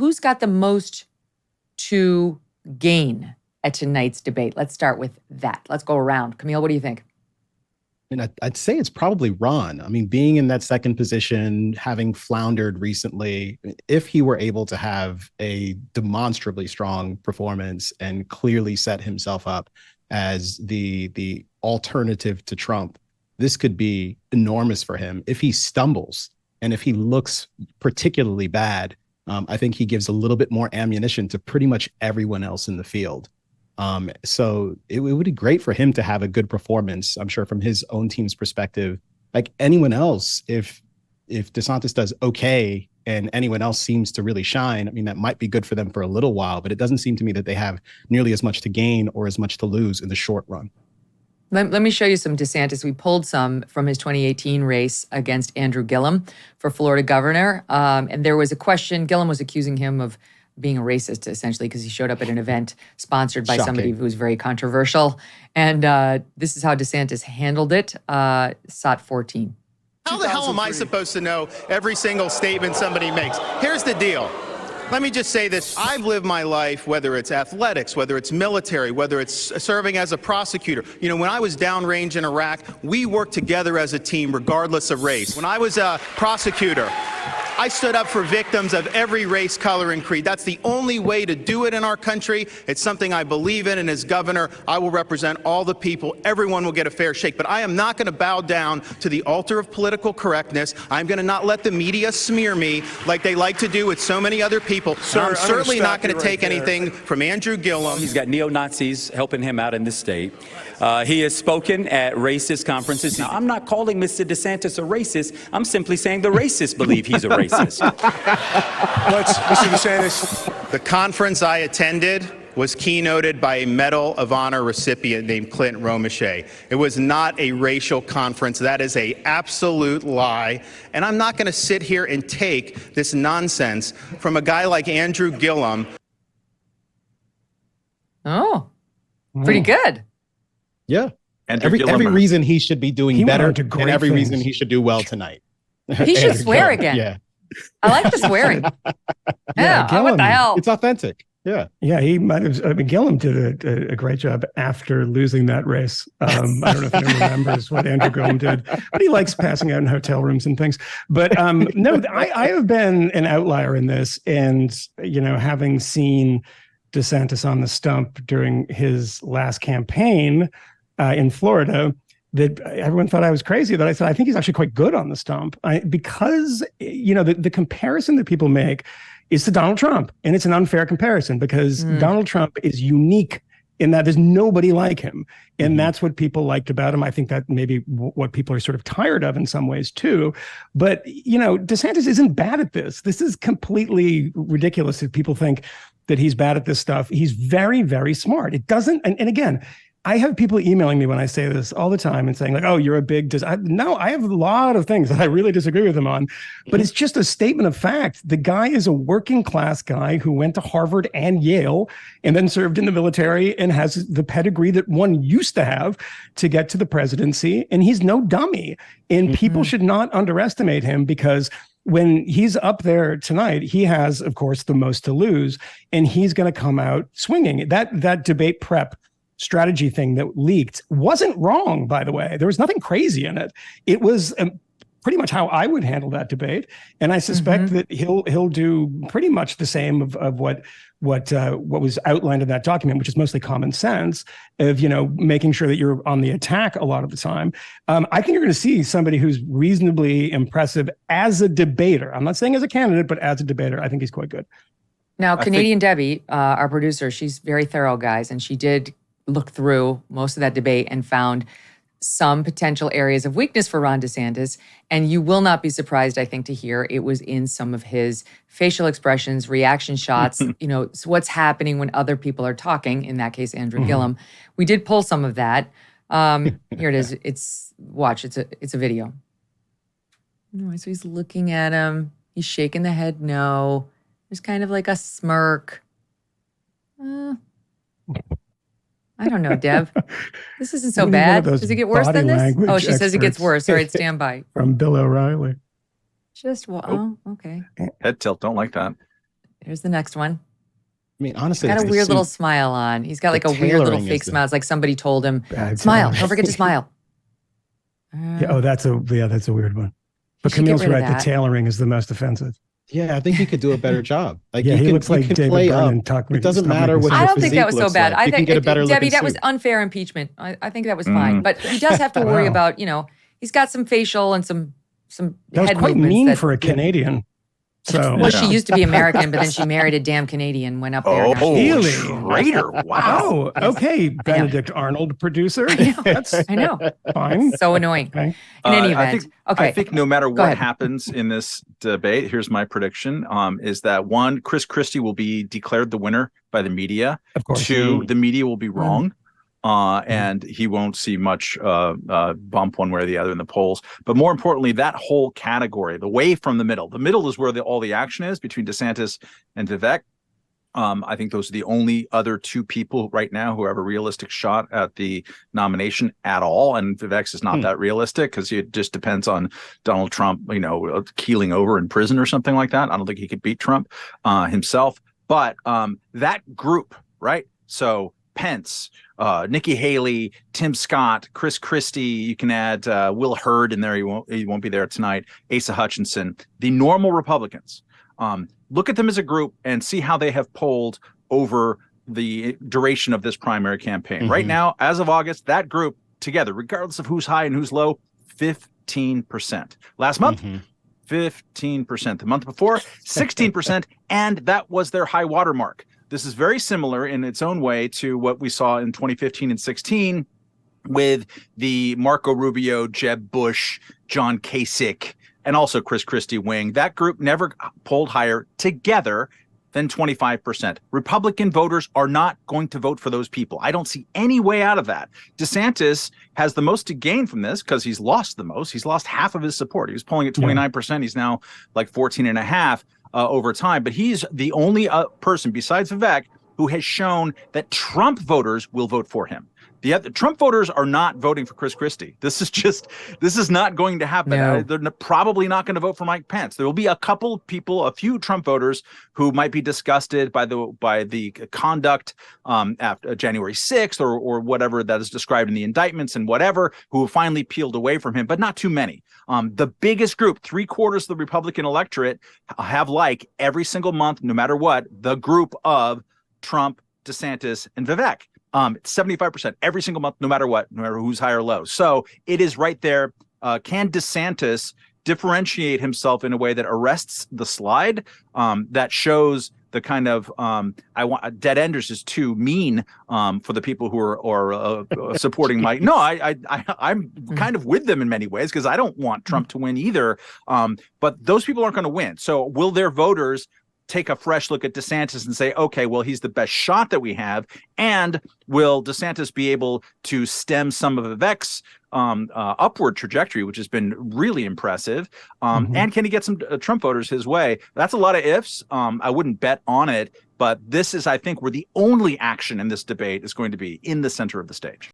who's got the most to gain at tonight's debate? Let's start with that. Let's go around. Kmele, what do you think? And I'd say it's probably Ron. I mean, being in that second position, having floundered recently, if he were able to have a demonstrably strong performance and clearly set himself up as the alternative to Trump, this could be enormous for him. If he stumbles and if he looks particularly bad, I think he gives a little bit more ammunition to pretty much everyone else in the field. So it would be great for him to have a good performance. I'm sure from his own team's perspective, like anyone else, if DeSantis does okay and anyone else seems to really shine, I mean, that might be good for them for a little while, but it doesn't seem to me that they have nearly as much to gain or as much to lose in the short run. Let me show you some DeSantis. We pulled some from his 2018 race against Andrew Gillum for Florida governor. And there was a question. Gillum was accusing him of being a racist, essentially, because he showed up at an event sponsored by somebody who was very controversial. And this is how DeSantis handled it. SOT 14. How the hell am I supposed to know every single statement somebody makes? Here's the deal. Let me just say this. I've lived my life, whether it's athletics, whether it's military, whether it's serving as a prosecutor. You know, when I was downrange in Iraq, we worked together as a team regardless of race. When I was a prosecutor, I stood up for victims of every race, color, and creed. That's the only way to do it in our country. It's something I believe in, and as governor, I will represent all the people. Everyone will get a fair shake. But I am not going to bow down to the altar of political correctness. I'm going to not let the media smear me like they like to do with so many other people. Sir, I'm certainly not going to take anything from Andrew Gillum. He's got neo-Nazis helping him out in this state. He has spoken at racist conferences. Now, I'm not calling Mr. DeSantis a racist. I'm simply saying the racists believe he's a racist. Mr. DeSantis. The conference I attended was keynoted by a Medal of Honor recipient named Clint Romeshay. It was not a racial conference. That is an absolute lie. And I'm not going to sit here and take this nonsense from a guy like Andrew Gillum. Oh, pretty good. Yeah. Every reason he should be doing better and every reason he should do well tonight. He should swear again. Yeah. I like the swearing. Yeah. Gillum, what the hell? It's authentic. Yeah. Yeah, he might have. I mean, Gillum did a great job after losing that race. I don't know if anyone remembers what Andrew Gillum did, but he likes passing out in hotel rooms and things. But no, I have been an outlier in this. And, you know, having seen DeSantis on the stump during his last campaign in Florida, that everyone thought I was crazy, that I said, I think he's actually quite good on the stump. Because, you know, the comparison that people make is to Donald Trump. And it's an unfair comparison because Donald Trump is unique in that there's nobody like him. And that's what people liked about him. I think that maybe what people are sort of tired of in some ways too. But, you know, DeSantis isn't bad at this. This is completely ridiculous if people think that he's bad at this stuff. He's very, very smart. It doesn't, and again, I have people emailing me when I say this all the time and saying like, oh, you're a big, no, I have a lot of things that I really disagree with him on, but it's just a statement of fact. The guy is a working class guy who went to Harvard and Yale and then served in the military and has the pedigree that one used to have to get to the presidency. And he's no dummy. And people should not underestimate him because when he's up there tonight, he has, of course, the most to lose, and he's going to come out swinging. That debate prep strategy thing that leaked wasn't wrong, by the way. There was nothing crazy in it. It was pretty much how I would handle that debate, and I suspect that he'll do pretty much the same of what was outlined in that document, which is mostly common sense of, you know, making sure that you're on the attack a lot of the time. I think you're going to see somebody who's reasonably impressive as a debater. I'm not saying as a candidate, but as a debater, I think he's quite good. Now, Canadian Debbie, our producer, she's very thorough, guys, and she did look through most of that debate and found some potential areas of weakness for Ron DeSantis. And you will not be surprised, I think, to hear it was in some of his facial expressions, reaction shots, you know, what's happening when other people are talking, in that case, Andrew Gillum. We did pull some of that. Here it is. It's a video. All right, so he's looking at him. He's shaking the head no. There's kind of like a smirk. I don't know, Deb. This isn't so bad. Does it get worse than this? Oh, she says it gets worse. All right, stand by. From Bill O'Reilly. Oh, okay. Head tilt, don't like that. Here's the next one. I mean, honestly, He's got it's a the weird suit. little smile on. He's got like a The weird little tailoring fake is the- smile. It's like somebody told him, Bad smile. tailoring. Don't forget to smile. Yeah, that's a weird one. But should get Camille's rid of right. The that. tailoring is the most offensive. Yeah, I think he could do a better job. Like, Yeah, he you looks can like David play Byrne up. and Tuck. It doesn't Stop matter making what sense. I your don't think that physique was so looks bad. like. I You can think get a better Debbie, looking that was suit. unfair impeachment. I think that was fine. But he does have to worry Wow. about, he's got some facial and some That was head quite movements mean that- for a Canadian. So Well, she used to be American, but then she married a damn Canadian, went up there. Now she- Really? traitor. Wow. Oh, okay. Benedict Arnold, producer. That's I know. fine. So annoying. Okay. In any I event. think, Okay. I think no matter Go what ahead. happens in this debate, here's my prediction: is that one, Chris Christie will be declared the winner by the media. Of course. Two, the media will be Mm. wrong. And he won't see much bump one way or the other in the polls. But more importantly, that whole category, the way from the middle is where all the action is between DeSantis and Vivek. I think those are the only other two people right now who have a realistic shot at the nomination at all. And Vivek's is not that realistic because it just depends on Donald Trump, keeling over in prison or something like that. I don't think he could beat Trump himself. But that group, right? So Pence, Nikki Haley, Tim Scott, Chris Christie. You can add Will Hurd in there. He won't be there tonight. Asa Hutchinson. The normal Republicans. Look at them as a group and see how they have polled over the duration of this primary campaign. Mm-hmm. Right now, as of August, that group together, regardless of who's high and who's low, 15%. Last month, 15%. The month before, 16%, and that was their high water mark. This is very similar in its own way to what we saw in 2015 and 16 with the Marco Rubio, Jeb Bush, John Kasich, and also Chris Christie wing. That group never polled higher together than 25%. Republican voters are not going to vote for those people. I don't see any way out of that. DeSantis has the most to gain from this because he's lost the most. He's lost half of his support. He was polling at 29%. He's now like 14.5% over time. But he's the only person besides Vivek who has shown that Trump voters will vote for him. The Trump voters are not voting for Chris Christie. This is not going to happen. No. They're probably not going to vote for Mike Pence. There will be a couple people, a few Trump voters who might be disgusted by the conduct after January 6th or whatever that is described in the indictments and whatever, who have finally peeled away from him, but not too many. The biggest group, 3/4 of the Republican electorate, have every single month, no matter what, the group of Trump, DeSantis, and Vivek. It's 75% every single month, no matter what, no matter who's high or low. So it is right there. Can DeSantis differentiate himself in a way that arrests the slide, that shows the kind of dead enders is too mean for the people who are supporting Mike. No, I'm kind of with them in many ways because I don't want Trump to win either. But those people aren't going to win. So will their voters take a fresh look at DeSantis and say, okay, well, he's the best shot that we have? And will DeSantis be able to stem some of Vivek's upward trajectory, which has been really impressive? And can he get some Trump voters his way? That's a lot of ifs. I wouldn't bet on it, but this is, I think, where the only action in this debate is going to be in the center of the stage.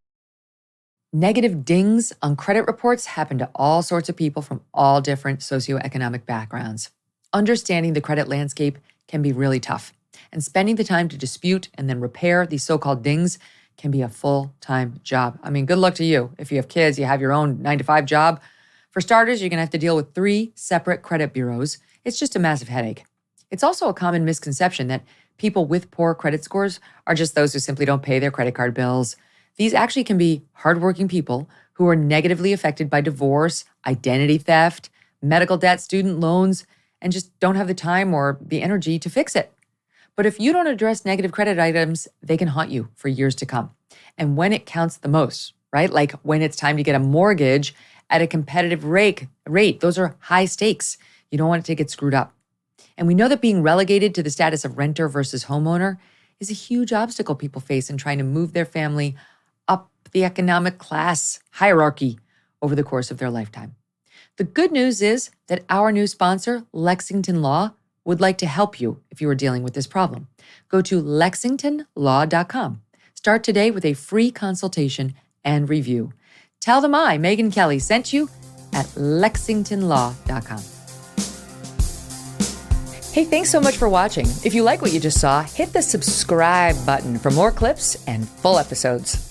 Negative dings on credit reports happen to all sorts of people from all different socioeconomic backgrounds. Understanding the credit landscape can be really tough, and spending the time to dispute and then repair these so-called dings can be a full-time job. I mean, good luck to you. If you have kids, you have your own 9-to-5 job. For starters, you're going to have to deal with 3 separate credit bureaus. It's just a massive headache. It's also a common misconception that people with poor credit scores are just those who simply don't pay their credit card bills. These actually can be hardworking people who are negatively affected by divorce, identity theft, medical debt, student loans, and just don't have the time or the energy to fix it. But if you don't address negative credit items, they can haunt you for years to come. And when it counts the most, right? Like when it's time to get a mortgage at a competitive rate, those are high stakes. You don't want it to get screwed up. And we know that being relegated to the status of renter versus homeowner is a huge obstacle people face in trying to move their family up the economic class hierarchy over the course of their lifetime. The good news is that our new sponsor, Lexington Law, would like to help you if you are dealing with this problem. Go to lexingtonlaw.com. Start today with a free consultation and review. Tell them I, Megyn Kelly, sent you at lexingtonlaw.com. Hey, thanks so much for watching. If you like what you just saw, hit the subscribe button for more clips and full episodes.